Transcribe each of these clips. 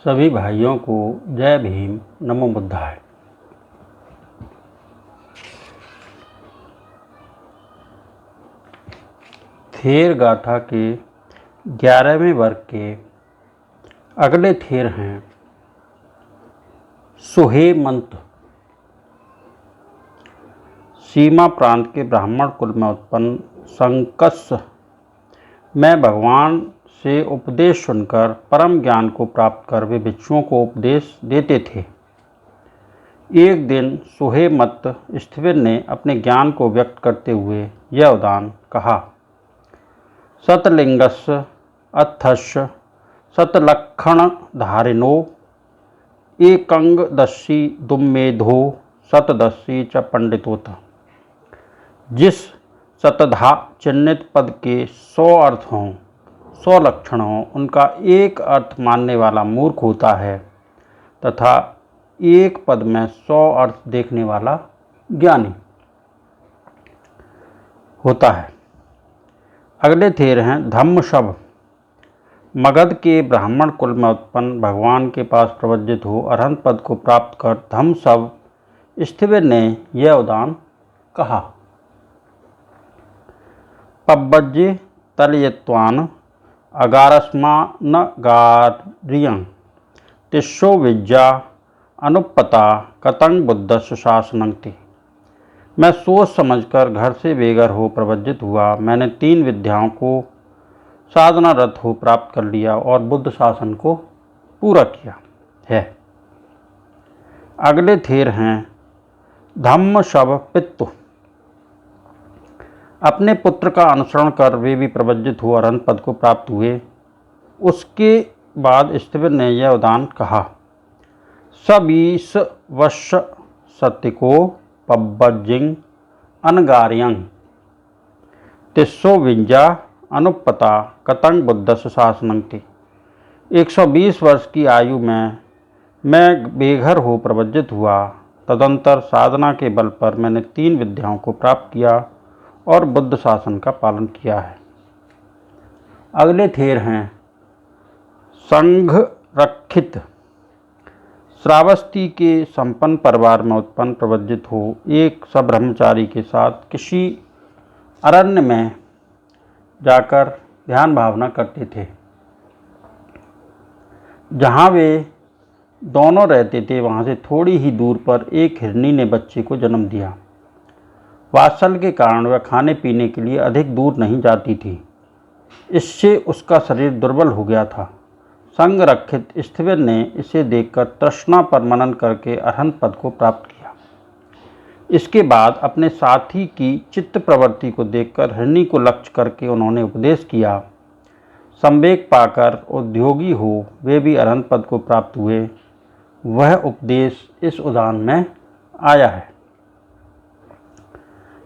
सभी भाइयों को जय भीम, नमो बुद्धाय। थेर गाथा के 11वें वर्ग के अगले थेर हैं सुहेमंत। सीमा प्रांत के ब्राह्मण कुल में उत्पन्न संकस में भगवान से उपदेश सुनकर परम ज्ञान को प्राप्त कर वे भिक्षुओं को उपदेश देते थे। एक दिन सुहेमत स्थिविर ने अपने ज्ञान को व्यक्त करते हुए यह उदान कहा। सतलिंगस्य अथस्य सतलक्षण धारिणो एकंगदस्सी दुम्मेधो सतदस्सी च पंडितोत। जिस शतधा चिन्हित पद के 100 अर्थ हों, 100 लक्षण हों, उनका एक अर्थ मानने वाला मूर्ख होता है तथा एक पद में 100 अर्थ देखने वाला ज्ञानी होता है। अगले थेर हैं धम्मशब। मगध के ब्राह्मण कुल में उत्पन्न भगवान के पास प्रवज्जित हो अरहंत पद को प्राप्त कर धम्मशब स्थिविर ने यह उदान कहा। पब्बज्जे तलयत्वान अगारस्मानगार्यं तिस्सो विद्या अनुपता कतंग बुद्धस्य शासनंति। मैं सोच समझकर घर से बेघर हो प्रवज्जित हुआ। मैंने 3 विद्याओं को साधनारत हो प्राप्त कर लिया और बुद्ध शासन को पूरा किया है। अगले थेर हैं धम्मशब पित्तु। अपने पुत्र का अनुसरण कर वे भी प्रवज्जित हो अरहंत पद को प्राप्त हुए। उसके बाद स्थिविर ने यह उदान कहा। सबीस वश सतिको पब्बज्जिं अनगार्यं तिस्सो विद्या अनुपता कतंग बुद्धस्य शासनंति। 120 वर्ष की आयु में मैं बेघर हो प्रवज्जित हुआ। तदंतर साधना के बल पर मैंने 3 विद्याओं को प्राप्त किया और बुद्ध शासन का पालन किया है। अगले थेर हैं संघरक्षित। श्रावस्ती के संपन्न परिवार में उत्पन्न प्रवज्जित हो एक सब्रह्मचारी के साथ किसी अरण्य में जाकर ध्यान भावना करते थे। जहाँ वे दोनों रहते थे वहाँ से थोड़ी ही दूर पर एक हिरनी ने बच्चे को जन्म दिया। वात्सल्य के कारण वह खाने पीने के लिए अधिक दूर नहीं जाती थी। इससे उसका शरीर दुर्बल हो गया था। संघरक्षित स्थिविर ने इसे देखकर तृष्णा पर मनन करके अरहंत पद को प्राप्त किया। इसके बाद अपने साथी की चित्त प्रवृत्ति को देखकर हिरनी को लक्ष्य करके उन्होंने उपदेश किया। संवेग पाकर उद्योगी हो वे भी अरहंत पद को प्राप्त हुए। वह उपदेश इस उदान में आया है।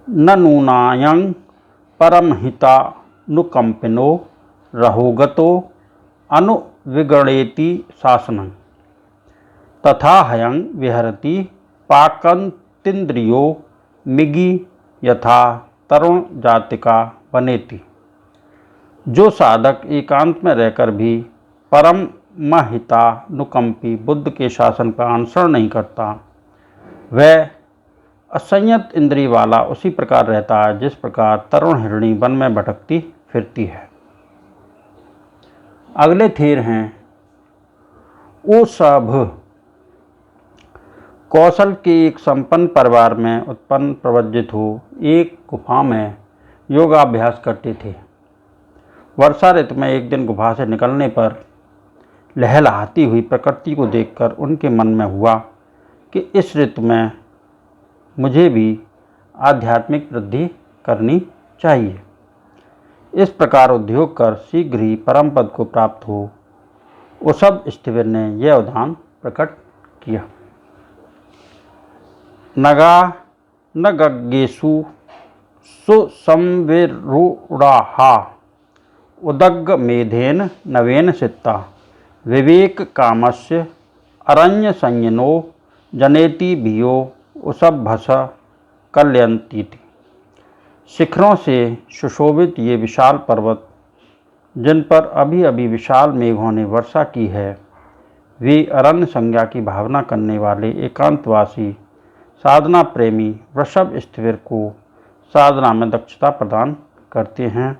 न नूनायं परमहिता नुकंपिनो रहोगतो अनुविगणेति शासनं तथा हयं विहरति पाकंतिन्द्रियो मिगी यथा तरुण जातिका बनेति। जो साधक एकांत में रहकर भी परम महितानुकंपी बुद्ध के शासन का अनुसरण नहीं करता वह असंयत इंद्रिय वाला उसी प्रकार रहता है जिस प्रकार तरुण हिरणी वन में भटकती फिरती है। अगले थेर हैं ओसभ। कौशल के एक संपन्न परिवार में उत्पन्न प्रवज्जित हो एक गुफा में योगाभ्यास करते थे। वर्षा ऋतु में एक दिन गुफा से निकलने पर लहलहाती हुई प्रकृति को देखकर उनके मन में हुआ कि इस ऋतु में मुझे भी आध्यात्मिक वृद्धि करनी चाहिए। इस प्रकार उद्योग कर शीघ्र ही परम पद को प्राप्त हो ओसभ स्थिविर ने यह उदान प्रकट किया। नगा नगगेषु सुसंविरूढ़ा उदग्ग मेधेन नवेन सित्ता विवेक कामस्य अरण्य संयनो जनेति भियो उसभ्भस कल्यन्तीति। शिखरों से सुशोभित ये विशाल पर्वत जिन पर अभी अभी विशाल मेघों ने वर्षा की है वे अरण्य संज्ञा की भावना करने वाले एकांतवासी साधना प्रेमी वृषभ स्थिविर को साधना में दक्षता प्रदान करते हैं।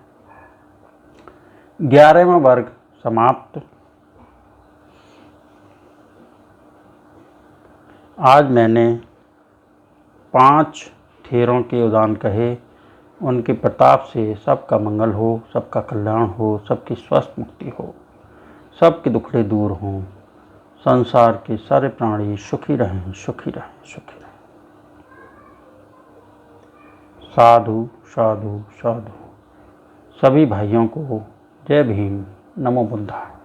11वां वर्ग समाप्त। आज मैंने 5 थेरों के उदाहरण कहे। उनके प्रताप से सबका मंगल हो, सबका कल्याण हो, सबकी स्वस्थ मुक्ति हो, सबके दुखड़े दूर हों, संसार के सारे प्राणी सुखी रहें, सुखी रहें, सुखी रहें। साधु साधु साधु। सभी भाइयों को जय भीम, नमो बुद्धाय।